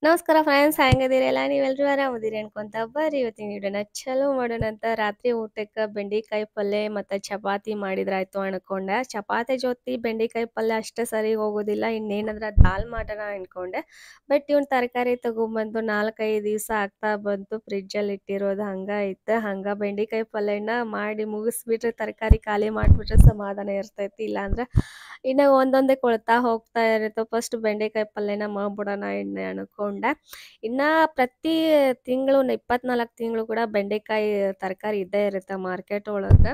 ನಮಸ್ಕಾರ ಫ್ರೆಂಡ್ಸ್, ಹೆಂಗದಿರಿ ಎಲ್ಲ? ನೀವೆಲ್ಲರೂ ಆರಾಮದಿರಿ ಅನ್ಕೊಂತ ಬರ್ರಿ ಇವತ್ತಿನ ವಿಡಿಯೋನ ಚಲೋ ಮಾಡೋಣ ಅಂತ ರಾತ್ರಿ ಊಟಕ್ಕೆ ಬೆಂಡೆಕಾಯಿ ಪಲ್ಯ ಮತ್ತು ಚಪಾತಿ ಮಾಡಿದ್ರಾಯ್ತು ಅನ್ಕೊಂಡೆ. ಚಪಾತಿ ಜೊತೆ ಬೆಂಡೆಕಾಯಿ ಪಲ್ಯ ಅಷ್ಟೇ ಸರಿ ಹೋಗೋದಿಲ್ಲ, ಇನ್ನೇನಂದ್ರೆ ದಾಲ್ ಮಾಡೋಣ ಅನ್ಕೊಂಡೆ. ಬಟ್ ಇವ್ನು ತರಕಾರಿ ತಗೊಂಬಂದು 4-5 ದಿವಸ ಆಗ್ತಾ ಬಂತು, ಫ್ರಿಜ್ಜಲ್ಲಿ ಇಟ್ಟಿರೋದು ಹಂಗಾಯ್ತು. ಹಂಗೆ ಬೆಂಡೆಕಾಯಿ ಪಲ್ಯನ ಮಾಡಿ ಮುಗಿಸ್ಬಿಟ್ರೆ, ತರಕಾರಿ ಖಾಲಿ ಮಾಡಿಬಿಟ್ರೆ ಸಮಾಧಾನ ಇರ್ತೈತಿ. ಇಲ್ಲಾಂದ್ರೆ ಇನ್ನು ಒಂದೊಂದೇ ಕೊಳ್ತಾ ಹೋಗ್ತಾ ಇರುತ್ತೆ. ಫಸ್ಟ್ ಬೆಂಡೆಕಾಯಿ ಪಲ್ಯನ ಮಾಡ್ಬಿಡೋಣ ಅನ್ಕೊಂಡೆ. ಇನ್ನು ಪ್ರತಿ ತಿಂಗಳು 24 ತಿಂಗಳು ಕೂಡ ಬೆಂಡೆಕಾಯಿ ತರಕಾರಿ ಇದ್ದೇ ಇರುತ್ತೆ ಮಾರ್ಕೆಟ್ ಒಳಗೆ.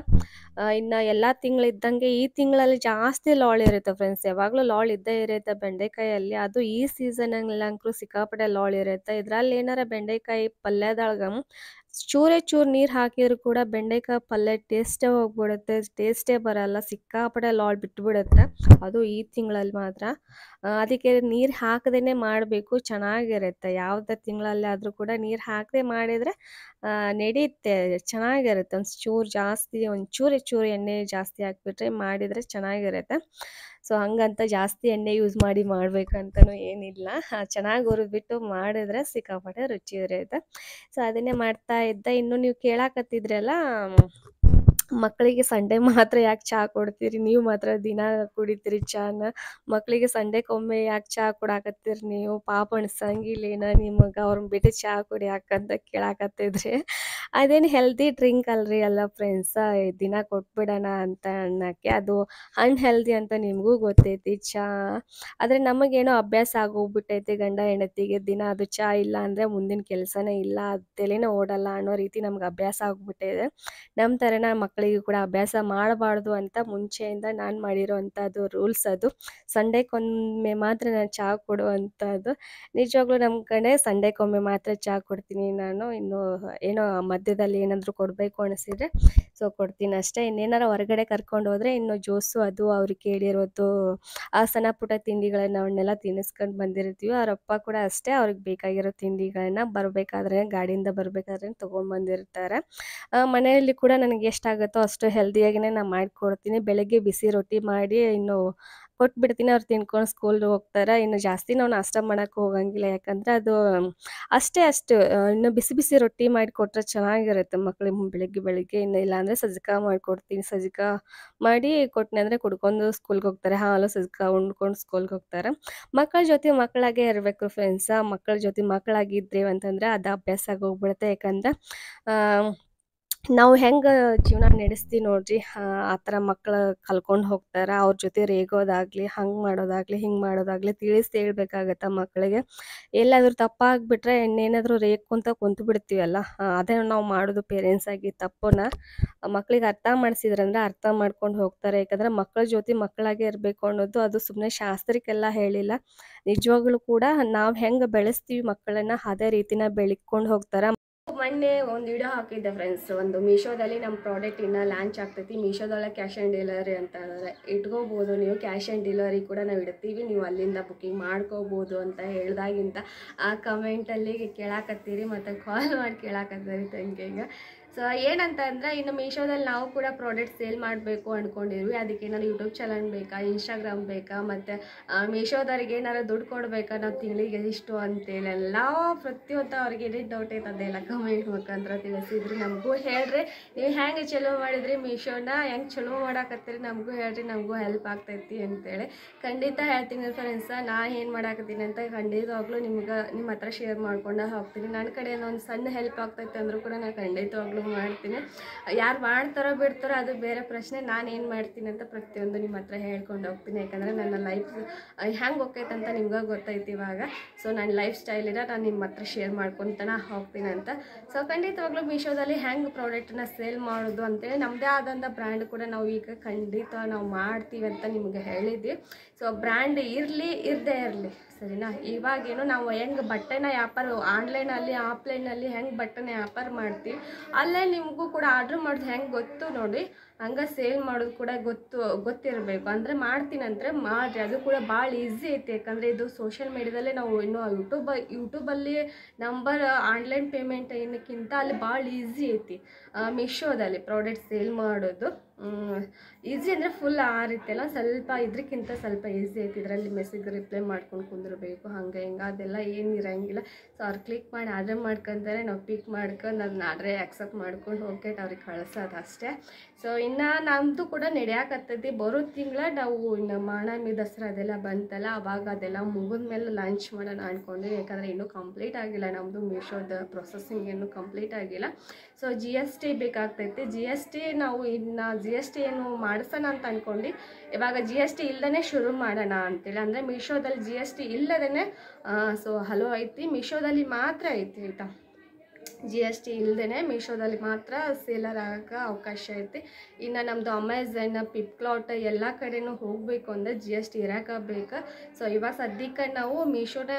ಇನ್ನು ಎಲ್ಲ ತಿಂಗಳಿದ್ದಂಗೆ ಈ ತಿಂಗಳಲ್ಲಿ ಜಾಸ್ತಿ ಲಾಳ್ ಇರುತ್ತೆ ಫ್ರೆಂಡ್ಸ್. ಯಾವಾಗಲೂ ಲಾಳ್ ಇದ್ದೇ ಇರುತ್ತೆ ಬೆಂಡೆಕಾಯಲ್ಲಿ. ಅದು ಈ ಸೀಸನಲ್ಲಂತೂ ಸಿಕ್ಕಾಪಟ್ಟೆ ಲಾಳ್ ಇರುತ್ತೆ. ಇದರಲ್ಲಿ ಏನಾರ ಬೆಂಡೆಕಾಯಿ ಪಲ್ಯದೊಳಗೆ ಚೂರೇ ಚೂರು ನೀರು ಹಾಕಿದ್ರು ಕೂಡ ಬೆಂಡೆಕಾಯಿ ಪಲ್ಯ ಟೇಸ್ಟೇ ಹೋಗ್ಬಿಡುತ್ತೆ, ಟೇಸ್ಟೇ ಬರಲ್ಲ, ಸಿಕ್ಕಾಪಟ್ಟೆ ಲಾಳ್ ಬಿಟ್ಬಿಡುತ್ತೆ. ಅದು ಈ ತಿಂಗಳಲ್ಲಿ ಮಾತ್ರ. ಅದಕ್ಕೆ ನೀರು ಹಾಕದೇನೆ ಮಾಡಬೇಕು, ಚೆನ್ನಾಗಿರುತ್ತೆ. ಯಾವುದೇ ತಿಂಗಳಲ್ಲಿ ಆದರೂ ಕೂಡ ನೀರು ಹಾಕದೆ ಮಾಡಿದರೆ ನಡೆಯುತ್ತೆ, ಚೆನ್ನಾಗಿರುತ್ತೆ. ಒಂಚೂರು ಚೂರು ಎಣ್ಣೆ ಜಾಸ್ತಿ ಹಾಕ್ಬಿಟ್ರೆ ಮಾಡಿದರೆ ಚೆನ್ನಾಗಿರುತ್ತೆ. ಸೊ ಹಂಗಂತ ಜಾಸ್ತಿ ಎಣ್ಣೆ ಯೂಸ್ ಮಾಡಿ ಮಾಡಬೇಕಂತನೂ ಏನಿಲ್ಲ, ಚೆನ್ನಾಗಿ ಹುರಿದ್ಬಿಟ್ಟು ಮಾಡಿದ್ರೆ ಸಿಕ್ಕಾಪಟ್ಟೆ ರುಚಿ ಇರುತ್ತೆ. ಸೊ ಅದನ್ನೇ ಮಾಡ್ತಾ ಇದ್ದೆ. ಇನ್ನು ನೀವು ಕೇಳಾಕತ್ತಿದ್ರಲ್ಲ, ಮಕ್ಕಳಿಗೆ ಸಂಡೇ ಮಾತ್ರ ಯಾಕೆ ಚಹಾ ಕೊಡ್ತೀರಿ, ನೀವು ಮಾತ್ರ ದಿನ ಕುಡಿತೀರಿ ಚಹಾನ, ಮಕ್ಕಳಿಗೆ ಸಂಡೇಗೊಮ್ಮೆ ಯಾಕೆ ಚಹಾ ಕೊಡಾಕತ್ತೀರಿ ನೀವು, ಪಾಪ ಅನ್ಸಂಗಿಲ್ಲೇನ ನಿಮಗೆ ಅವ್ರನ್ನ ಬಿಟ್ಟು ಚಹಾ ಕುಡಿಯಾಕಂತ ಕೇಳಾಕತ್ತಿದ್ರಿ. ಅದೇನು ಹೆಲ್ದಿ ಡ್ರಿಂಕ್ ಅಲ್ರಿ ಅಲ್ಲ ಫ್ರೆಂಡ್ಸ, ದಿನ ಕೊಟ್ಬಿಡೋಣ ಅಂತ ಅನ್ನೋಕ್ಕೆ. ಅದು ಅನ್ಹೆಲ್ದಿ ಅಂತ ನಿಮಗೂ ಗೊತ್ತೈತಿ ಚಹಾ. ಆದರೆ ನಮಗೇನೋ ಅಭ್ಯಾಸ ಆಗೋಗ್ಬಿಟ್ಟೈತಿ, ಗಂಡ ಹೆಂಡತಿಗೆ ದಿನ ಅದು ಚಹಾ ಇಲ್ಲ ಅಂದರೆ ಮುಂದಿನ ಕೆಲಸನೇ ಇಲ್ಲ, ಅದು ತಲೆನೇ ಓಡಲ್ಲ ಅನ್ನೋ ರೀತಿ ನಮ್ಗೆ ಅಭ್ಯಾಸ ಆಗ್ಬಿಟ್ಟಿದೆ. ನಮ್ಮ ಥರನ ಮಕ್ಕಳಿಗೂ ಕೂಡ ಅಭ್ಯಾಸ ಮಾಡಬಾರ್ದು ಅಂತ ಮುಂಚೆಯಿಂದ ನಾನು ಮಾಡಿರೋ ಅಂಥದ್ದು ರೂಲ್ಸ್ ಅದು. ಸಂಡೇಗೊಮ್ಮೆ ಮಾತ್ರ ನಾನು ಚಹಾ ಕೊಡುವಂಥದ್ದು. ನಿಜವಾಗ್ಲೂ ನಮ್ಮ ಕಡೆ ಸಂಡೇಗೊಮ್ಮೆ ಮಾತ್ರ ಚಹಾ ಕೊಡ್ತೀನಿ ನಾನು. ಇನ್ನು ಏನೋ ಮಧ್ಯದಲ್ಲಿ ಏನಾದರೂ ಕೊಡಬೇಕು ಅನಿಸಿದರೆ ಸೊ ಕೊಡ್ತೀನಿ ಅಷ್ಟೇ. ಇನ್ನೇನಾರು ಹೊರಗಡೆ ಕರ್ಕೊಂಡು ಹೋದರೆ ಇನ್ನು ಜ್ಯೂಸು ಅದು ಅವ್ರಿಗೆ ಕೇಳಿರೋದು ಆ ಸಣ್ಣ ಪುಟ್ಟ ತಿಂಡಿಗಳನ್ನ ಅವನ್ನೆಲ್ಲ ತಿನ್ನಿಸ್ಕೊಂಡು ಬಂದಿರ್ತೀವಿ. ಅವರಪ್ಪ ಕೂಡ ಅಷ್ಟೇ, ಅವ್ರಿಗೆ ಬೇಕಾಗಿರೋ ತಿಂಡಿಗಳನ್ನ ಬರಬೇಕಾದ್ರೆ ಗಾಡಿಯಿಂದ ಬರಬೇಕಾದ್ರೆ ತೊಗೊಂಡ್ಬಂದಿರ್ತಾರೆ. ಮನೆಯಲ್ಲಿ ಕೂಡ ನನಗೆ ಎಷ್ಟಾಗುತ್ತೋ ಅಷ್ಟು ಹೆಲ್ದಿಯಾಗಿಯೇ ನಾನು ಮಾಡಿಕೊಡ್ತೀನಿ. ಬೆಳಗ್ಗೆ ಬಿಸಿ ರೊಟ್ಟಿ ಮಾಡಿ ಇನ್ನು ಕೊಟ್ಬಿಡ್ತೀನಿ, ಅವ್ರು ತಿನ್ಕೊಂಡು ಸ್ಕೂಲ್ಗೆ ಹೋಗ್ತಾರೆ. ಇನ್ನು ಜಾಸ್ತಿ ನಾವು ನಾಷ್ಟ ಮಾಡೋಕ್ಕೆ ಹೋಗಂಗಿಲ್ಲ, ಯಾಕಂದರೆ ಅದು ಅಷ್ಟು ಇನ್ನು ಬಿಸಿ ಬಿಸಿ ರೊಟ್ಟಿ ಮಾಡಿಕೊಟ್ರೆ ಚೆನ್ನಾಗಿರುತ್ತೆ ಮಕ್ಕಳಿಗೆ ಬೆಳಗ್ಗೆ. ಇನ್ನು ಇಲ್ಲಾಂದರೆ ಸಜ್ಜಕ ಮಾಡಿಕೊಡ್ತೀನಿ, ಸಜ್ಜಕ ಮಾಡಿ ಕೊಟ್ಟನೆ ಅಂದರೆ ಕುಡ್ಕೊಂಡು ಸ್ಕೂಲ್ಗೆ ಹೋಗ್ತಾರೆ, ಹಾಲು ಸಜ್ಜಕ ಉಂಡ್ಕೊಂಡು ಸ್ಕೂಲ್ಗೆ ಹೋಗ್ತಾರೆ. ಮಕ್ಕಳ ಜೊತೆ ಮಕ್ಕಳಾಗೇ ಇರಬೇಕು ಫ್ರೆಂಡ್ಸ, ಮಕ್ಕಳ ಜೊತೆ ಮಕ್ಕಳಾಗಿದ್ರೇವು ಅಂತಂದರೆ ಅದು ಅಭ್ಯಾಸ ಆಗೋಗ್ಬಿಡುತ್ತೆ. ಯಾಕಂದ್ರೆ ನಾವು ಹೆಂಗೆ ಜೀವನ ನಡೆಸ್ತೀವಿ ನೋಡ್ರಿ, ಆ ಥರ ಮಕ್ಕಳು ಕಲ್ಕೊಂಡು ಹೋಗ್ತಾರೆ. ಅವ್ರ ಜೊತೆ ರೇಗೋದಾಗಲಿ, ಹಂಗೆ ಮಾಡೋದಾಗಲಿ, ಹಿಂಗೆ ಮಾಡೋದಾಗಲಿ ತಿಳಿಸಿ ಹೇಳ್ಬೇಕಾಗತ್ತೆ ಮಕ್ಕಳಿಗೆ. ಎಲ್ಲಾದರೂ ತಪ್ಪಾಗಿಬಿಟ್ರೆ ಇನ್ನೇನಾದರೂ ರೇಗ್ಕೊಂತ ಕುಂತು ಬಿಡ್ತೀವಲ್ಲ, ಅದೇ ನಾವು ಮಾಡೋದು ಪೇರೆಂಟ್ಸ್ ಆಗಿ ತಪ್ಪನ್ನ. ಮಕ್ಕಳಿಗೆ ಅರ್ಥ ಮಾಡಿಸಿದ್ರಂದ್ರೆ ಅರ್ಥ ಮಾಡ್ಕೊಂಡು ಹೋಗ್ತಾರೆ. ಯಾಕಂದರೆ ಮಕ್ಕಳ ಜೊತೆ ಮಕ್ಕಳಾಗೆ ಇರಬೇಕು ಅನ್ನೋದು ಅದು ಸುಮ್ಮನೆ ಶಾಸ್ತ್ರಕ್ಕೆಲ್ಲ ಹೇಳಿಲ್ಲ, ನಿಜವಾಗ್ಲೂ ಕೂಡ ನಾವು ಹೆಂಗೆ ಬೆಳೆಸ್ತೀವಿ ಮಕ್ಕಳನ್ನು ಅದೇ ರೀತಿನ ಬೆಳ್ಕೊಂಡು ಹೋಗ್ತಾರೆ. ಮೊನ್ನೆ ಒಂದು ವಿಡಿಯೋ ಹಾಕಿದ್ದೆ ಫ್ರೆಂಡ್ಸ್, ಒಂದು ಮೀಶೋದಲ್ಲಿ ನಮ್ಮ ಪ್ರಾಡಕ್ಟ್ ಇನ್ನೂ ಲಾಂಚ್ ಆಗ್ತೈತಿ. ಮೀಶೋದೊಳಗೆ ಕ್ಯಾಶ್ ಆನ್ ಡೆಲಿವರಿ ಅಂತ ಇಟ್ಕೋಬೋದು ನೀವು, ಕ್ಯಾಶ್ ಆನ್ ಡೆಲಿವರಿ ಕೂಡ ನಾವು ಇಡ್ತೀವಿ, ನೀವು ಅಲ್ಲಿಂದ ಬುಕ್ಕಿಂಗ್ ಮಾಡ್ಕೋಬೋದು ಅಂತ ಹೇಳ್ದಾಗಿಂತ ಆ ಕಮೆಂಟಲ್ಲಿ ಕೇಳಾಕತ್ತೀರಿ ಮತ್ತು ಕಾಲ್ ಮಾಡಿ ಕೇಳಾಕತ್ತೀರಿ ತಂಗಿಗೆ. ಸೊ ಏನಂತ ಅಂದರೆ, ಇನ್ನು ಮೀಶೋದಲ್ಲಿ ನಾವು ಕೂಡ ಪ್ರಾಡಕ್ಟ್ ಸೇಲ್ ಮಾಡಬೇಕು ಅಂದ್ಕೊಂಡಿದ್ವಿ. ಅದಕ್ಕೆ ಏನಾದ್ರು ಯೂಟ್ಯೂಬ್ ಚಾನಲ್ ಬೇಕಾ, ಇನ್ಸ್ಟಾಗ್ರಾಮ್ ಬೇಕಾ, ಮತ್ತು ಮೀಶೋದವ್ರಿಗೆ ಏನಾರು ದುಡ್ಡು ಕೊಡಬೇಕಾ, ನಾವು ತಿಂಗಳಿಗೆ ಇಷ್ಟು ಅಂತೇಳಿ ಎಲ್ಲ ಪ್ರತಿಯೊಂದು ಅವ್ರಿಗೆ ಏನೇನು ಡೌಟ್ ಐತೆ ಅದೆಲ್ಲ ಕಮೆಂಟ್ ಮುಖಾಂತರ ತಿಳಿಸಿದ್ರು. ನಮಗೂ ಹೇಳ್ರಿ, ನೀವು ಹೆಂಗೆ ಚಲೋ ಮಾಡಿದ್ರಿ ಮೀಶೋನ, ಹೆಂಗೆ ಚಲೋ ಮಾಡಾಕತ್ತೀರಿ ನಮಗೂ ಹೇಳ್ರಿ, ನಮಗೂ ಹೆಲ್ಪ್ ಆಗ್ತೈತಿ ಅಂತೇಳಿ. ಖಂಡಿತ ಹೇಳ್ತೀನಿ ಫ್ರೆಂಡ್ಸ, ನಾ ಏನು ಮಾಡಾಕತ್ತೀನಿ ಅಂತ ಖಂಡಿತವಾಗ್ಲೂ ನಿಮ್ಮ ಹತ್ರ ಶೇರ್ ಮಾಡ್ಕೊಂಡು ಹೋಗ್ತೀನಿ. ನನ್ನ ಕಡೆಯಿಂದ ಒಂದು ಸಣ್ಣ ಹೆಲ್ಪ್ ಆಗ್ತೈತೆ ಅಂದರೂ ಕೂಡ ನಾನು ಖಂಡಿತವಾಗ್ಲೂ ಮಾಡ್ತೀನಿ. ಯಾರು ಮಾಡ್ತಾರೋ ಬಿಡ್ತಾರೋ ಅದು ಬೇರೆ ಪ್ರಶ್ನೆ, ನಾನು ಏನು ಮಾಡ್ತೀನಿ ಅಂತ ಪ್ರತಿಯೊಂದು ನಿಮ್ಮ ಹತ್ರ ಹೇಳ್ಕೊಂಡು ಹೋಗ್ತೀನಿ. ಯಾಕಂದರೆ ನನ್ನ ಲೈಫ್ ಹೆಂಗೆ ಹೋಗ್ತೈತೆ ಅಂತ ನಿಮ್ಗೆ ಗೊತ್ತೈತಿ ಇವಾಗ. ಸೊ ನನ್ನ ಲೈಫ್ ಸ್ಟೈಲಿನ ನಾನು ನಿಮ್ಮ ಹತ್ರ ಶೇರ್ ಮಾಡ್ಕೊತಾನೆ ಹೋಗ್ತೀನಿ ಅಂತ. ಸೊ ಖಂಡಿತವಾಗ್ಲೂ ಮೀಶೋದಲ್ಲಿ ಹೆಂಗೆ ಪ್ರಾಡಕ್ಟನ್ನ ಸೇಲ್ ಮಾಡೋದು ಅಂತೇಳಿ ನಮ್ಮದೇ ಆದಂಥ ಬ್ರ್ಯಾಂಡ್ ಕೂಡ ನಾವು ಈಗ ಖಂಡಿತ ನಾವು ಮಾಡ್ತೀವಿ ಅಂತ ನಿಮ್ಗೆ ಹೇಳಿದ್ವಿ. ಸೊ ಬ್ರ್ಯಾಂಡ್ ಇರಲಿ ಇರದೇ ಇರಲಿ ಸರಿನಾ, ಇವಾಗೇನು ನಾವು ಹೆಂಗೆ ಬಟ್ಟೆನ ವ್ಯಾಪಾರ ಆನ್ಲೈನಲ್ಲಿ ಆಫ್ಲೈನಲ್ಲಿ ಹೆಂಗೆ ಬಟ್ಟೆನ ವ್ಯಾಪಾರ ಮಾಡ್ತೀವಿ, ಅಲ್ಲೇ ನಿಮಗೂ ಕೂಡ ಆರ್ಡ್ರ್ ಮಾಡೋದು ಹೆಂಗೆ ಗೊತ್ತು ನೋಡಿ. ಹಂಗೆ ಸೇಲ್ ಮಾಡೋದು ಕೂಡ ಗೊತ್ತಿರಬೇಕು. ಅಂದರೆ ಮಾಡ್ತೀನಂದರೆ ಮಾಡಿರಿ, ಅದು ಕೂಡ ಭಾಳ ಈಸಿ ಐತಿ. ಯಾಕಂದರೆ ಇದು ಸೋಷಿಯಲ್ ಮೀಡ್ಯಾದಲ್ಲೇ ನಾವು ಇನ್ನೂ ಯೂಟ್ಯೂಬಲ್ಲಿ ನಂಬರ್ ಆನ್ಲೈನ್ ಪೇಮೆಂಟ್ ಏನಕ್ಕಿಂತ ಅಲ್ಲಿ ಭಾಳ ಈಸಿ ಐತಿ ಮೀಶೋದಲ್ಲಿ ಪ್ರಾಡಕ್ಟ್ ಸೇಲ್ ಮಾಡೋದು. ಈಸಿ ಅಂದರೆ ಫುಲ್ ಆ ರೀತಿ ಅಲ್ಲ, ಸ್ವಲ್ಪ ಇದಕ್ಕಿಂತ ಸ್ವಲ್ಪ ಈಸಿ ಐತಿ. ಇದರಲ್ಲಿ ಮೆಸೇಜ್ ರಿಪ್ಲೈ ಮಾಡ್ಕೊಂಡು ಕುಂದಿರಬೇಕು, ಹಂಗೆ ಹಿಂಗೆ ಅದೆಲ್ಲ ಏನು ಇರೋಂಗಿಲ್ಲ. ಸೊ ಅವ್ರು ಕ್ಲಿಕ್ ಮಾಡಿ ಆರ್ಡರ್ ಮಾಡ್ಕೊಂತಾರೆ, ನಾವು ಪಿಕ್ ಮಾಡ್ಕೊಂಡು ಅದನ್ನ ಆರ್ಡ್ರೇ ಆಕ್ಸೆಪ್ಟ್ ಮಾಡ್ಕೊಂಡು ಹೋಗಿ ಅವ್ರಿಗೆ ಕಳ್ಸೋದು ಅಷ್ಟೇ. ಸೊ ಇನ್ನು ನಮ್ಮದು ಕೂಡ ನಡೆಯಾಕತ್ತೈತಿ. ಬರೋ ತಿಂಗಳ ನಾವು ಇನ್ನು ಮಾನವೀಯ ದಸರಾ ಅದೆಲ್ಲ ಬಂತಲ್ಲ, ಅವಾಗ ಅದೆಲ್ಲ ಮುಗಿದ ಮೇಲೆ ಲಾಂಚ್ ಮಾಡೋಣ ಅಂದ್ಕೊಂಡ್ವಿ. ಯಾಕಂದರೆ ಇನ್ನೂ ಕಂಪ್ಲೀಟ್ ಆಗಿಲ್ಲ ನಮ್ಮದು ಮೀಶೋದ ಪ್ರೊಸೆಸಿಂಗ್ ಇನ್ನೂ ಕಂಪ್ಲೀಟ್ ಆಗಿಲ್ಲ. So GST ಬೇಕಾಗ್ತೈತಿ. GST ನಾವು ಇನ್ನು GST ಏನು ಮಾಡಿಸೋಣ ಅಂತ ಅಂದ್ಕೊಂಡು ಇವಾಗ GST ಇಲ್ಲದೇ ಶುರು ಮಾಡೋಣ ಅಂತೇಳಿ. ಅಂದರೆ ಮೀಶೋದಲ್ಲಿ GST ಇಲ್ಲದೇ ಸೊ ಹಲೋ ಐತಿ, ಮೀಶೋದಲ್ಲಿ ಮಾತ್ರ ಐತಿ ಆಯಿತಾ. GST ಇಲ್ಲದೇ ಮೀಶೋದಲ್ಲಿ ಮಾತ್ರ ಸೇಲರ್ ಆಗೋಕೆ ಅವಕಾಶ ಐತಿ. ಇನ್ನು ನಮ್ಮದು ಅಮೆಝಾನ್, ಫ್ಲಿಪ್ಕಾರ್ಟ್ ಎಲ್ಲ ಕಡೆನೂ ಹೋಗಬೇಕು ಅಂದರೆ GST ಇರೋಕೆ. ಸೊ ಇವಾಗ ಸದ್ಯಕ್ಕೆ ನಾವು ಮೀಶೋನ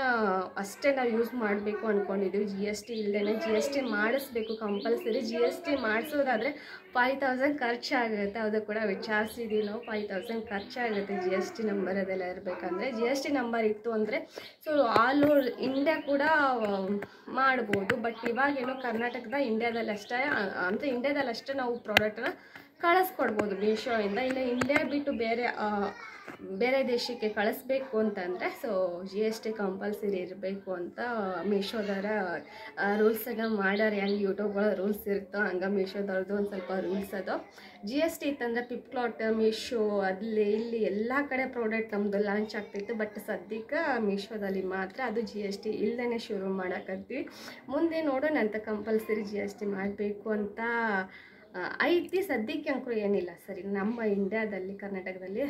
ಅಷ್ಟೇ ನಾವು ಯೂಸ್ ಮಾಡಬೇಕು ಅಂದ್ಕೊಂಡಿದ್ದೀವಿ. GST ಇಲ್ಲದೇ GST ಮಾಡಿಸ್ಬೇಕು ಕಂಪಲ್ಸರಿ. GST ಮಾಡಿಸೋದಾದರೆ 5000 ಖರ್ಚಾಗುತ್ತೆ. ಅದು ಕೂಡ ವಿಚಾರಿಸಿದ್ದೀವಿ ನಾವು, 5000 ಖರ್ಚಾಗುತ್ತೆ GST ನಂಬರ್ ಅದೆಲ್ಲ ಇರಬೇಕಂದ್ರೆ. GST ನಂಬರ್ ಇತ್ತು ಅಂದರೆ ಸೊ ಆಲ್ ಓವರ್ ಇಂಡಿಯಾ ಕೂಡ ಮಾಡ್ಬೋದು. ಬಟ್ ಇವಾಗೇನೋ ಕರ್ನಾಟಕದ ಇಂಡಿಯಾದಲ್ಲಷ್ಟೇ, ಅಂದರೆ ಇಂಡಿಯಾದಲ್ಲಷ್ಟೇ ನಾವು ಪ್ರಾಡಕ್ಟನ್ನ ಕಳಿಸ್ಕೊಡ್ಬೋದು ಮೀಶೋಯಿಂದ. ಇನ್ನು ಇಂಡಿಯಾ ಬಿಟ್ಟು ಬೇರೆ ದೇಶಕ್ಕೆ ಕಳಿಸ್ಬೇಕು ಅಂತಂದರೆ ಸೊ GST ಕಂಪಲ್ಸರಿ ಇರಬೇಕು ಅಂತ ಮೀಶೋದರ ರೂಲ್ಸನ್ನು ಮಾಡ್ಯಾರ. ಹೆಂಗೆ ಯೂಟ್ಯೂಬ್ಗಳ ರೂಲ್ಸ್ ಇರುತ್ತೋ ಹಂಗೆ ಮೀಶೋದವ್ರದ್ದು ಒಂದು ಸ್ವಲ್ಪ ರೂಲ್ಸ್ ಅದು. GST ಇತ್ತಂದರೆ ಫ್ಲಿಪ್ಕಾರ್ಟ್, ಮೀಶೋ ಅಲ್ಲಿ ಇಲ್ಲಿ ಎಲ್ಲ ಕಡೆ ಪ್ರಾಡಕ್ಟ್ ನಮ್ಮದು ಲಾಂಚ್ ಆಗ್ತಿತ್ತು. ಬಟ್ ಸದ್ಯಕ್ಕೆ ಮೀಶೋದಲ್ಲಿ ಮಾತ್ರ ಅದು GST ಇಲ್ಲದೇ ಶುರು ಮಾಡೋಕತ್ತೀವಿ. ಮುಂದೆ ನೋಡೋಣ ಅಂತ ಕಂಪಲ್ಸರಿ GST ಮಾಡಬೇಕು ಅಂತ ಐತಿ. ಸದ್ಯಕ್ಕೆ ಅಂಕರು ಏನಿಲ್ಲ ಸರಿ. ನಮ್ಮ ಇಂಡಿಯಾದಲ್ಲಿ ಕರ್ನಾಟಕದಲ್ಲಿ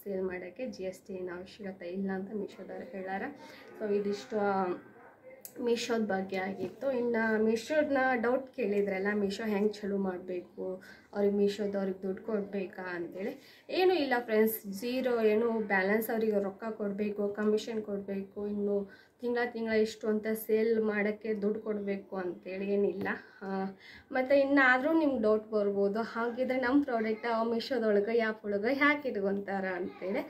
ಸೇಲ್ ಮಾಡೋಕ್ಕೆ GST ಏನು ಅವಶ್ಯಕತೆ ಇಲ್ಲ ಅಂತ ಮೀಶೋದವ್ರು ಹೇಳ್ಯಾರ. ಸೊ ಇದಿಷ್ಟು ಮೀಶೋದ ಬಗ್ಗೆ ಆಗಿತ್ತು. ಇನ್ನು ಮೀಶೋದನ್ನ ಡೌಟ್ ಕೇಳಿದ್ರಲ್ಲ, ಮೀಶೋ ಹೆಂಗೆ ಚಲೋ ಮಾಡಬೇಕು, ಅವ್ರಿಗೆ ಮೀಶೋದವ್ರಿಗೆ ದುಡ್ಡು ಕೊಡಬೇಕಾ ಅಂತೇಳಿ. ಏನೂ ಇಲ್ಲ ಫ್ರೆಂಡ್ಸ್, ಝೀರೋ ಏನು ಬ್ಯಾಲೆನ್ಸ್ ಅವರಿಗೆ ರೊಕ್ಕ ಕೊಡಬೇಕು, ಕಮಿಷನ್ ಕೊಡಬೇಕು, ಇನ್ನು ತಿಂಗಳ ಇಷ್ಟು ಅಂತ ಸೇಲ್ ಮಾಡೋಕ್ಕೆ ದುಡ್ಡು ಕೊಡಬೇಕು ಅಂತೇಳಿ ಏನಿಲ್ಲ. ಮತ್ತು ಇನ್ನಾದರೂ ನಿಮ್ಗೆ ಡೌಟ್ ಬರ್ಬೋದು, ಹಾಗಿದ್ರೆ ನಮ್ಮ ಪ್ರಾಡಕ್ಟ್ ಮೀಶೋದೊಳಗೆ ಆ್ಯಪ್ ಒಳಗೆ ಯಾಕೆ ಇಟ್ಕೊತಾರ ಅಂತೇಳಿ.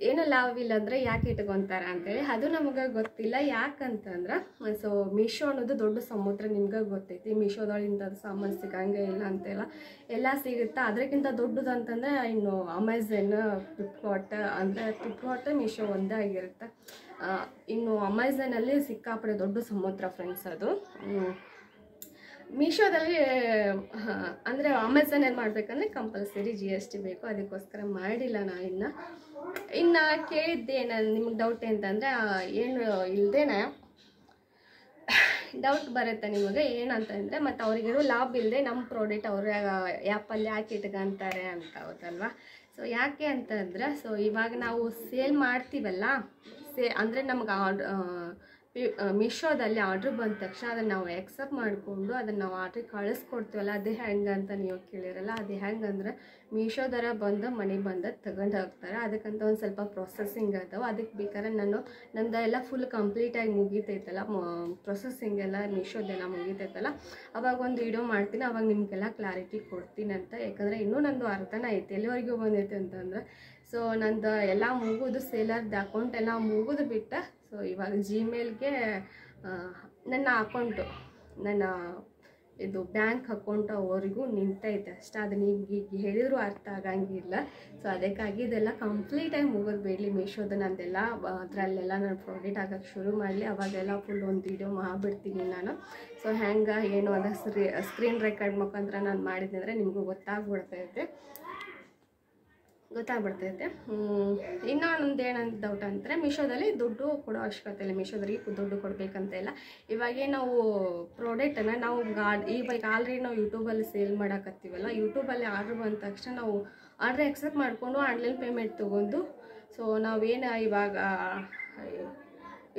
ಏನೂ ಲಾಭ ಇಲ್ಲ ಅಂದರೆ ಯಾಕೆ ಇಟ್ಕೊತಾರ ಅಂತೇಳಿ ಅದು ನಮಗೆ ಗೊತ್ತಿಲ್ಲ. ಯಾಕಂತಂದ್ರೆ ಸೊ ಮೀಶೋ ಅನ್ನೋದು ದೊಡ್ಡ ಸಮುದ್ರ, ನಿಮ್ಗೆ ಗೊತ್ತೈತಿ. ಮೀಶೋದೊಳಗಿಂತ ಸಾಮಾನು ಸಿಗಂಗೆ ಇಲ್ಲ ಅಂತೆಲ್ಲ, ಎಲ್ಲ ಸಿಗುತ್ತೆ. ಅದಕ್ಕಿಂತ ದೊಡ್ಡದು ಅಂತಂದರೆ ಇನ್ನು ಅಮೆಝಾನ್, ಫ್ಲಿಪ್ಕಾರ್ಟ್, ಅಂದರೆ ಫ್ಲಿಪ್ಕಾರ್ಟ್ ಮೀಶೋ ಒಂದೇ ಆಗಿರುತ್ತೆ. ಇನ್ನು ಅಮೆಝಾನಲ್ಲಿ ಸಿಕ್ಕಾಪಡೆ ದೊಡ್ಡ ಸಮುದ್ರ ಫ್ರೆಂಡ್ಸ್ ಅದು. ಮೀಶೋದಲ್ಲಿ ಅಂದರೆ ಅಮೆಝಾನಲ್ಲಿ ಮಾಡಬೇಕಂದ್ರೆ ಕಂಪಲ್ಸರಿ GST ಬೇಕು, ಅದಕ್ಕೋಸ್ಕರ ಮಾಡಿಲ್ಲ ನಾನು. ಇನ್ನು ಕೇಳಿದ್ದೆ ನಾನು ನಿಮಗೆ ಡೌಟ್ ಅಂತಂದರೆ ಏನು ಇಲ್ಲದೇನೆ ಡೌಟ್ ಬರುತ್ತೆ ನಿಮಗೆ ಏನಂತಂದರೆ, ಮತ್ತು ಅವ್ರಿಗೇನು ಲಾಭ ಇಲ್ಲದೆ ನಮ್ಮ ಪ್ರಾಡಕ್ಟ್ ಅವ್ರ ಆ್ಯಪಲ್ಲಿ ಯಾಕೆ ಇಟ್ಕೊಂತಾರೆ ಅಂತ, ಹೌದಲ್ವಾ. ಸೊ ಯಾಕೆ ಅಂತಂದ್ರೆ ಸೊ ಇವಾಗ ನಾವು ಸೇಲ್ ಮಾಡ್ತೀವಲ್ಲ, ಅಂದರೆ ನಮ್ಗೆ ಮೀಶೋದಲ್ಲಿ ಆರ್ಡ್ರ್ ಬಂದ ತಕ್ಷಣ ಅದನ್ನು ನಾವು ಎಕ್ಸೆಪ್ಟ್ ಮಾಡಿಕೊಂಡು ಅದನ್ನು ನಾವು ಆರ್ಡ್ರ್ ಕಳಿಸ್ಕೊಡ್ತೀವಲ್ಲ, ಅದೇ ಹೆಂಗೆ ಅಂತ ನೀವು ಕೇಳಿರಲ್ಲ. ಅದು ಹೆಂಗಂದ್ರೆ ಮೀಶೋದರ ಬಂದು ಮನೆಗೆ ಬಂದು ತಗೊಂಡು ಹೋಗ್ತಾರೆ. ಅದಕ್ಕಂತ ಒಂದು ಸ್ವಲ್ಪ ಪ್ರೊಸೆಸಿಂಗ್ ಅದಾವೆ. ಅದಕ್ಕೆ ಬೇಕಾದ್ರೆ ನಂದು ಎಲ್ಲ ಫುಲ್ ಕಂಪ್ಲೀಟಾಗಿ ಮುಗಿತೈತಲ್ಲ, ಪ್ರೊಸೆಸಿಂಗ್ ಎಲ್ಲ ಮೀಶೋದೆಲ್ಲ ಮುಗಿತೈತಲ್ಲ, ಅವಾಗ ಒಂದು ವಿಡಿಯೋ ಮಾಡ್ತೀನಿ, ಅವಾಗ ನಿಮಗೆಲ್ಲ ಕ್ಲಾರಿಟಿ ಕೊಡ್ತೀನಿ ಅಂತ. ಯಾಕಂದರೆ ಇನ್ನೂ ನಂದು ಅರ್ಥನ ಐತಿ, ಎಲ್ಲಿವರೆಗೂ ಬಂದೈತೆ ಅಂತಂದ್ರೆ ಸೊ ನಂದು ಎಲ್ಲ ಮುಗಿದು ಸೇಲರ್ದು ಅಕೌಂಟ್ ಎಲ್ಲ ಮುಗಿದು ಬಿಟ್ಟು ಸೊ ಇವಾಗ ಜಿಮೇಲ್ಗೆ ನನ್ನ ಅಕೌಂಟು, ನನ್ನ ಇದು ಬ್ಯಾಂಕ್ ಅಕೌಂಟ್ ಅವರಿಗೂ ನಿಂತೈತೆ ಅಷ್ಟೇ. ಅದನ್ನ ಈಗ ಹೇಳಿದ್ರು ಅರ್ಥ ಆಗಂಗಿಲ್ಲ. ಸೊ ಅದಕ್ಕಾಗಿ ಇದೆಲ್ಲ ಕಂಪ್ಲೀಟಾಗಿ ಮುಗಿದು ಬಿಡಲಿ ಮೀಶೋದು ನಂದೆಲ್ಲ, ಅದರಲ್ಲೆಲ್ಲ ನಾನು ಪ್ರಾಡಕ್ಟ್ ಆಗೋಕ್ಕೆ ಶುರು ಮಾಡಲಿ. ಅವಾಗೆಲ್ಲ ಫುಲ್ ಒಂದು ವಿಡಿಯೋ ಮಾಡಿಬಿಡ್ತೀನಿ ನಾನು. ಸೊ ಹೆಂಗೆ ಏನು ಅದ ಸ್ಕ್ರೀನ್ ರೆಕಾರ್ಡ್ ಮುಖಾಂತರ ನಾನು ಮಾಡಿದ್ದೆ ಅಂದರೆ ನಿಮಗೂ ಗೊತ್ತಾಗ್ಬಿಡ್ತೈತೆ. ಇನ್ನೊಂದು ಏನಂತ ಡೌಟ್ ಅಂದರೆ, ಮೀಶೋದಲ್ಲಿ ದುಡ್ಡು ಕೊಡೋ ಅವಶ್ಯಕತೆ ಇಲ್ಲ, ಮೀಶೋದರಿಗೆ ದುಡ್ಡು ಕೊಡಬೇಕಂತ ಇಲ್ಲ. ಇವಾಗೇ ನಾವು ಪ್ರಾಡಕ್ಟನ್ನು ನಾವು ಇವಾಗ ಆಲ್ರೆಡಿ ನಾವು ಯೂಟ್ಯೂಬಲ್ಲಿ ಸೇಲ್ ಮಾಡೋಕತ್ತೀವಲ್ಲ, ಯೂಟ್ಯೂಬಲ್ಲಿ ಆರ್ಡ್ರ್ ಬಂದ ತಕ್ಷಣ ನಾವು ಆರ್ಡ್ರ್ ಎಕ್ಸೆಪ್ಟ್ ಮಾಡಿಕೊಂಡು ಆನ್ಲೈನ್ ಪೇಮೆಂಟ್ ತೊಗೊಂಡು ಸೊ ನಾವೇನು ಇವಾಗ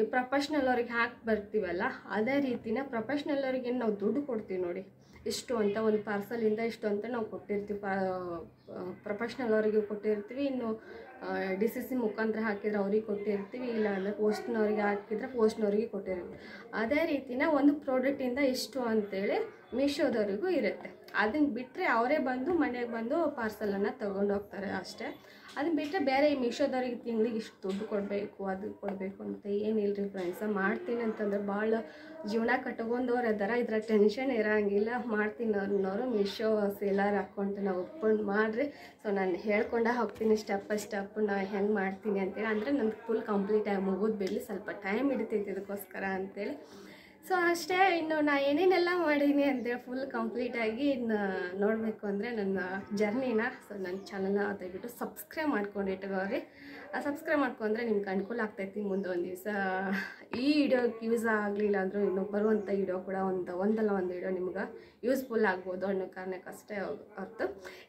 ಈ ಪ್ರೊಫೆಷ್ನಲ್ ಅವ್ರಿಗೆ ಹಾಕಿ ಬರ್ತೀವಲ್ಲ, ಅದೇ ರೀತಿನ ಪ್ರೊಫೆಷ್ನಲ್ ಅವ್ರಿಗೆ ನಾವು ದುಡ್ಡು ಕೊಡ್ತೀವಿ ನೋಡಿ, ಇಷ್ಟು ಅಂತ ಒಂದು ಪಾರ್ಸಲಿಂದ ಇಷ್ಟು ಅಂತ ನಾವು ಕೊಟ್ಟಿರ್ತೀವಿ. ಪ್ರೊಫೆಷ್ನಲ್ ಅವರಿಗೆ ಕೊಟ್ಟಿರ್ತೀವಿ. ಇನ್ನು DCC ಮುಖಾಂತರ ಹಾಕಿದ್ರೆ ಅವ್ರಿಗೆ ಕೊಟ್ಟಿರ್ತೀವಿ, ಇಲ್ಲ ಅಂದರೆ ಪೋಸ್ಟ್ನವ್ರಿಗೆ ಹಾಕಿದ್ರೆ ಪೋಸ್ಟ್ನವ್ರಿಗೆ ಕೊಟ್ಟಿರ್ತೀವಿ. ಅದೇ ರೀತಿನ ಒಂದು ಪ್ರಾಡಕ್ಟಿಂದ ಇಷ್ಟು ಅಂತೇಳಿ ಮೀಶೋದವ್ರಿಗೂ ಇರುತ್ತೆ. ಅದನ್ನು ಬಿಟ್ಟರೆ ಅವರೇ ಬಂದು ಮನೆಗೆ ಬಂದು ಪಾರ್ಸಲನ್ನು ತೊಗೊಂಡು ಹೋಗ್ತಾರೆ ಅಷ್ಟೇ. ಅದನ್ನು ಬಿಟ್ಟರೆ ಬೇರೆ ಈ ಮೀಶೋದವ್ರಿಗೆ ತಿಂಗಳಿಗೆ ಇಷ್ಟು ದುಡ್ಡು ಕೊಡಬೇಕು ಅದು ಕೊಡಬೇಕು ಅಂತ ಏನಿಲ್ಲ ರೀ ಫ್ರೆಂಡ್ಸ. ಮಾಡ್ತೀನಿ ಅಂತಂದ್ರೆ ಭಾಳ ಜೀವನ ಕಟ್ಕೊಂಡವ್ರು ಅದಾರ, ಇದ್ರ ಟೆನ್ಷನ್ ಇರೋಂಗಿಲ್ಲ. ಮಾಡ್ತೀನಿ ಅನ್ನೋರು ಮೀಶೋ ಸೇಲರ್ ಅಕೌಂಟನ್ನ ಓಪನ್ ಮಾಡಿರಿ. ಸೊ ನಾನು ಹೇಳ್ಕೊಂಡೆ ಹೋಗ್ತೀನಿ ಸ್ಟೆಪ್ ಬೈ ಸ್ಟೆಪ್ ನಾ ಹೆಂಗೆ ಮಾಡ್ತೀನಿ ಅಂತೇಳಿ. ಅಂದರೆ ನಂದು ಫುಲ್ ಕಂಪ್ಲೀಟಾಗಿ ಮುಗಿದು ಬಿಡಲಿ, ಸ್ವಲ್ಪ ಟೈಮ್ ಹಿಡಿತೈತಿ ಇದಕ್ಕೋಸ್ಕರ ಅಂತೇಳಿ. ಸೊ ಅಷ್ಟೇ. ಇನ್ನು ನಾ ಏನೇನೆಲ್ಲ ಮಾಡೀನಿ ಅಂತೇಳಿ ಫುಲ್ ಕಂಪ್ಲೀಟಾಗಿ ಇನ್ನು ನೋಡಬೇಕು ಅಂದರೆ ನನ್ನ ಜರ್ನಿನ, ಸೊ ನನ್ನ ಚಾನಲ್ನ ದಯವಿಟ್ಟು ಸಬ್ಸ್ಕ್ರೈಬ್ ಮಾಡ್ಕೊಂಡು ಇಟ್ಕೋರಿ. ಸಬ್ಸ್ಕ್ರೈಬ್ ಮಾಡ್ಕೊಂಡ್ರೆ ನಿಮ್ಗೆ ಅನುಕೂಲ ಆಗ್ತೈತಿ. ಮುಂದೆ ಒಂದು ದಿವಸ ಈ ವಿಡಿಯೋಕ್ಕೆ ಯೂಸ್ ಆಗಲಿಲ್ಲ ಅಂದರೂ ಇನ್ನು ಬರುವಂಥ ವಿಡಿಯೋ ಕೂಡ ಒಂದಲ್ಲ ಒಂದು ವಿಡಿಯೋ ನಿಮ್ಗೆ ಯೂಸ್ಫುಲ್ ಆಗ್ಬೋದು ಅನ್ನೋ ಕಾರಣಕ್ಕಷ್ಟೇ ಹೊರ್ತು.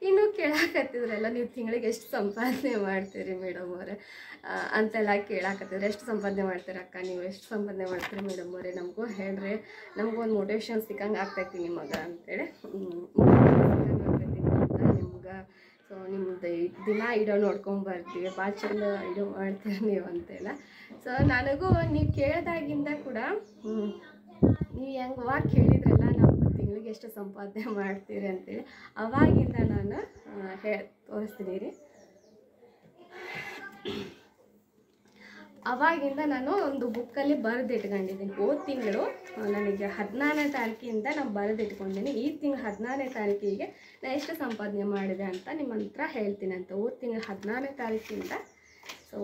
ಇನ್ನು ಕೇಳಾಕತ್ತಿದ್ರಲ್ಲ, ನೀವು ತಿಂಗಳಿಗೆ ಎಷ್ಟು ಸಂಪಾದನೆ ಮಾಡ್ತೀರಿ ಮೇಡಮ್ ಅವರೇ ಅಂತೆಲ್ಲ ಕೇಳಾಕತ್ತಿದ್ರೆ, ಎಷ್ಟು ಸಂಪಾದನೆ ಮಾಡ್ತೀರ ಅಕ್ಕ, ನೀವು ಎಷ್ಟು ಸಂಪಾದನೆ ಮಾಡ್ತೀರಿ ಮೇಡಮ್ ಅವರೇ, ನಮಗೂ ಹೇಳ್ರಿ, ನಮಗೊಂದು ಮೋಟಿವೇಶನ್ ಸಿಕ್ಕಂಗೆ ಆಗ್ತೈತಿ ನಿಮಗೆ ಅಂತೇಳಿ. ನಿಮ್ಗೆ ಸೊ ನಿಮ್ಮದು ದಿನ ವಿಡಿಯೋ ನೋಡ್ಕೊಂಬರ್ತೀವಿ, ಭಾಳ ಚಂದ ವಿಡಿಯೋ ಮಾಡ್ತೀರಿ ನೀವು ಅಂತೆಲ್ಲ. ಸೊ ನನಗೂ ನೀವು ಕೇಳಿದಾಗಿಂದ ಕೂಡ ನೀವು ಹೆಂಗೆ ಅವಾಗ ಕೇಳಿದ್ರಲ್ಲ, ನಾವು ತಿಂಗಳಿಗೆ ಎಷ್ಟು ಸಂಪಾದನೆ ಮಾಡ್ತೀರಿ ಅಂತೇಳಿ, ಅವಾಗಿಂದ ನಾನು ತೋರಿಸ್ತೀನಿ ರೀ. ಅವಾಗಿಂದ ನಾನು ಒಂದು ಬುಕ್ಕಲ್ಲಿ ಬರೆದಿಟ್ಕೊಂಡಿದ್ದೀನಿ. ಹೋದ ತಿಂಗಳು ನನಗೆ 14ನೇ ತಾರೀಕಿಂದ ನಾನು ಬರೆದಿಟ್ಕೊಂಡಿದ್ದೀನಿ. ಈ ತಿಂಗಳು 14ನೇ ತಾರೀಕಿಗೆ ನಾನು ಎಷ್ಟು ಸಂಪಾದನೆ ಮಾಡಿದೆ ಅಂತ ನಿಮ್ಮ ಹತ್ರ ಹೇಳ್ತೀನಿ ಅಂತ. ಹೋದ ತಿಂಗಳು 14ನೇ ತಾರೀಕಿಂದ ಸೊ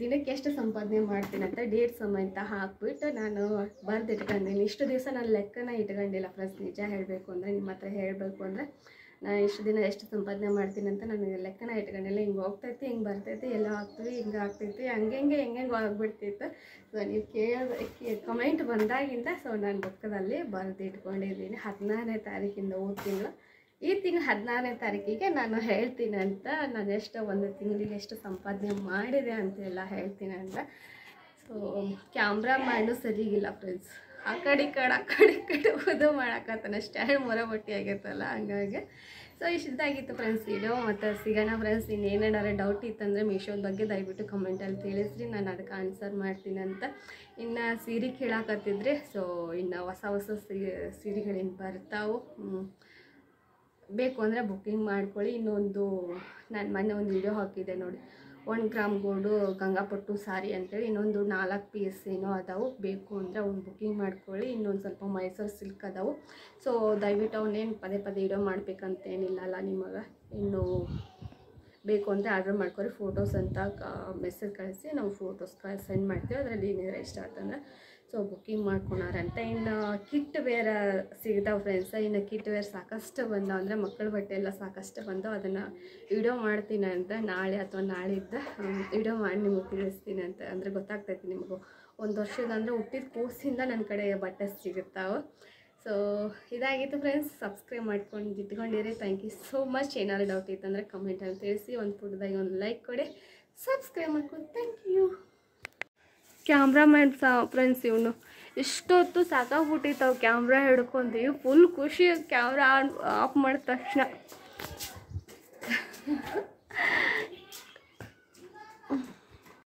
ದಿನಕ್ಕೆ ಎಷ್ಟು ಸಂಪಾದನೆ ಮಾಡ್ತೀನಿ ಅಂತ ಡೇಟ್ ಸಮೇತ ಹಾಕ್ಬಿಟ್ಟು ನಾನು ಬರೆದಿಟ್ಕೊಂಡಿದ್ದೀನಿ. ಇಷ್ಟು ದಿವಸ ನಾನು ಲೆಕ್ಕನ ಇಟ್ಕೊಂಡಿಲ್ಲ ಫ್ರೆಂಡ್ಸ್, ನಿಜ ಹೇಳಬೇಕು ಅಂದರೆ, ನಿಮ್ಮ ಹತ್ರ ಹೇಳಬೇಕು ಅಂದರೆ ನಾನು ಇಷ್ಟು ದಿನ ಎಷ್ಟು ಸಂಪಾದನೆ ಮಾಡ್ತೀನಿ ಅಂತ ನನಗೆ ಲೆಕ್ಕನ ಇಟ್ಕೊಂಡಿಲ್ಲ. ಹಿಂಗೆ ಹೋಗ್ತೈತಿ, ಹಿಂಗೆ ಬರ್ತೈತಿ, ಎಲ್ಲ ಆಗ್ತೀವಿ, ಹಿಂಗೆ ಆಗ್ತೈತಿ, ಹೆಂಗೆ ಆಗ್ಬಿಡ್ತಿತ್ತು. ಸೊ ನೀವು ಕಮೆಂಟ್ ಬಂದಾಗಿಂದ ಸೊ ನಾನು ಬುಕ್ಕದಲ್ಲಿ ಬರೆದು ಇಟ್ಕೊಂಡಿದ್ದೀನಿ 14ನೇ ತಾರೀಕಿಂದ. ಹೋದ ತಿಂಗಳು ಈ ತಿಂಗಳು 14ನೇ ತಾರೀಕಿಗೆ ನಾನು ಹೇಳ್ತೀನಿ ಅಂತ, ನಾನು ಎಷ್ಟು ಒಂದು ತಿಂಗಳಿಗೆ ಎಷ್ಟು ಸಂಪಾದನೆ ಮಾಡಿದೆ ಅಂತೆಲ್ಲ ಹೇಳ್ತೀನಿ ಅಂತ. ಸೊ ಕ್ಯಾಮ್ರಾಮ್ಯಾನು ಸರಿಗಿಲ್ಲ ಫ್ರೆಂಡ್ಸ್, ಆ ಕಡೆ ಓದು ಮಾಡೋಕ್ಕತ್ತಾನ, ಸ್ಟ್ಯಾಂಡ್ ಮೊರಬಟ್ಟಿ ಆಗೈತಲ್ಲ, ಹಂಗಾಗಿ. ಸೊ ಇಷ್ಟಾಗಿತ್ತು ಫ್ರೆಂಡ್ಸ್ ವಿಡಿಯೋ. ಮತ್ತು ಸಿಗೋಣ ಫ್ರೆಂಡ್ಸ್. ಇನ್ನೇನಾರು ಡೌಟ್ ಇತ್ತಂದರೆ ಮೀಶೋದ ಬಗ್ಗೆ ದಯವಿಟ್ಟು ಕಮೆಂಟಲ್ಲಿ ತಿಳಿಸ್ರಿ, ನಾನು ಅದಕ್ಕೆ ಆನ್ಸರ್ ಮಾಡ್ತೀನಿ ಅಂತ. ಇನ್ನು ಸೀರೆ ಕೇಳಾಕತ್ತಿದ್ರಿ, ಸೊ ಇನ್ನು ಹೊಸ ಸೀರೆಗಳಿಂದ ಬರ್ತಾವೆ, ಬೇಕು ಅಂದರೆ ಬುಕ್ಕಿಂಗ್ ಮಾಡ್ಕೊಳ್ಳಿ. ಇನ್ನೊಂದು ನಾನು ಮೊನ್ನೆ ಒಂದು ವಿಡಿಯೋ ಹಾಕಿದ್ದೆ ನೋಡಿ, 1 ಗ್ರಾಮ್ ಗೋಲ್ಡು ಗಂಗಾಪಟ್ಟು ಸಾರಿ ಅಂತೇಳಿ, ಇನ್ನೊಂದು 4 ಪೀಸ್ ಏನೋ ಅದಾವು, ಬೇಕು ಅಂದರೆ ಅವ್ನು ಬುಕ್ಕಿಂಗ್ ಮಾಡ್ಕೊಳ್ಳಿ. ಇನ್ನೊಂದು ಸ್ವಲ್ಪ ಮೈಸೂರು ಸಿಲ್ಕ್ ಅದಾವು. ಸೊ ದಯವಿಟ್ಟು ಅವನೇನು ಪದೇ ವಿಡಿಯೋ ಮಾಡಬೇಕಂತೇನಿಲ್ಲ ಅಲ್ಲ ನಿಮಗೆ. ಇನ್ನು ಬೇಕು ಅಂದರೆ ಆರ್ಡ್ರ್ ಮಾಡ್ಕೊರಿ, ಫೋಟೋಸ್ ಅಂತ ಮೆಸೇಜ್ ಕಳಿಸಿ ನಾವು ಫೋಟೋಸ್ ಸೆಂಡ್ ಮಾಡ್ತೀವಿ. ಅದರಲ್ಲಿ ಏನಾರ ಇಷ್ಟ ಆಯ್ತಂದ್ರೆ ಸೊ ಬುಕ್ಕಿಂಗ್ ಮಾಡ್ಕೊಳಾರಂತ. ಇನ್ನು ಕಿಟ್ ವೇರ್ ಸಿಗ್ತಾವೆ ಫ್ರೆಂಡ್ಸ. ಇನ್ನು ಕಿಟ್ ವೇರ್ ಸಾಕಷ್ಟು ಬಂದಾವ, ಅಂದರೆ ಮಕ್ಕಳ ಬಟ್ಟೆ ಎಲ್ಲ ಸಾಕಷ್ಟು ಬಂದಾವೆ. ಅದನ್ನು ವಿಡಿಯೋ ಮಾಡ್ತೀನಿ ಅಂತ, ನಾಳೆ ಅಥವಾ ನಾಳಿದ್ದು ವಿಡಿಯೋ ಮಾಡಿ ನಿಮಗೆ ತಿಳಿಸ್ತೀನಿ ಅಂತ. ಅಂದರೆ ಗೊತ್ತಾಗ್ತೈತಿ ನಿಮಗೂ, 1 ವರ್ಷದ ಅಂದರೆ ಹುಟ್ಟಿದ ಕೂಸಿಂದ ನನ್ನ ಕಡೆ ಬಟ್ಟೆ ಸಿಗುತ್ತಾವೆ. ಸೊ ಇದಾಗಿತ್ತು ಫ್ರೆಂಡ್ಸ್. ಸಬ್ಸ್ಕ್ರೈಬ್ ಮಾಡ್ಕೊಂಡು ಇಟ್ಕೊಂಡಿರಿ. Thank you so much. ಏನಾದ್ರು ಡೌಟ್ ಇತ್ತಂದರೆ ಕಮೆಂಟಲ್ಲಿ ತಿಳಿಸಿ, ಒಂದು ಪುಟ್ಟದಾಗಿ ಒಂದು ಲೈಕ್ ಕೊಡಿ, ಸಬ್ಸ್ಕ್ರೈಬ್ ಮಾಡ್ಕೊಂಡು. Thank you. ಕ್ಯಾಮ್ರಾಮ್ಯಾನ್ ಫ್ರೆಂಡ್ಸ್, ಇವನು ಇಷ್ಟೊತ್ತು ಸಾಕಾಗ್ಬಿಟ್ಟಿತ್ತು ಕ್ಯಾಮ್ರಾ ಹಿಡ್ಕೊಂಡು, ಫುಲ್ ಖುಷಿ ಕ್ಯಾಮ್ರಾ ಆಫ್ ಮಾಡಿದ ತಕ್ಷಣ.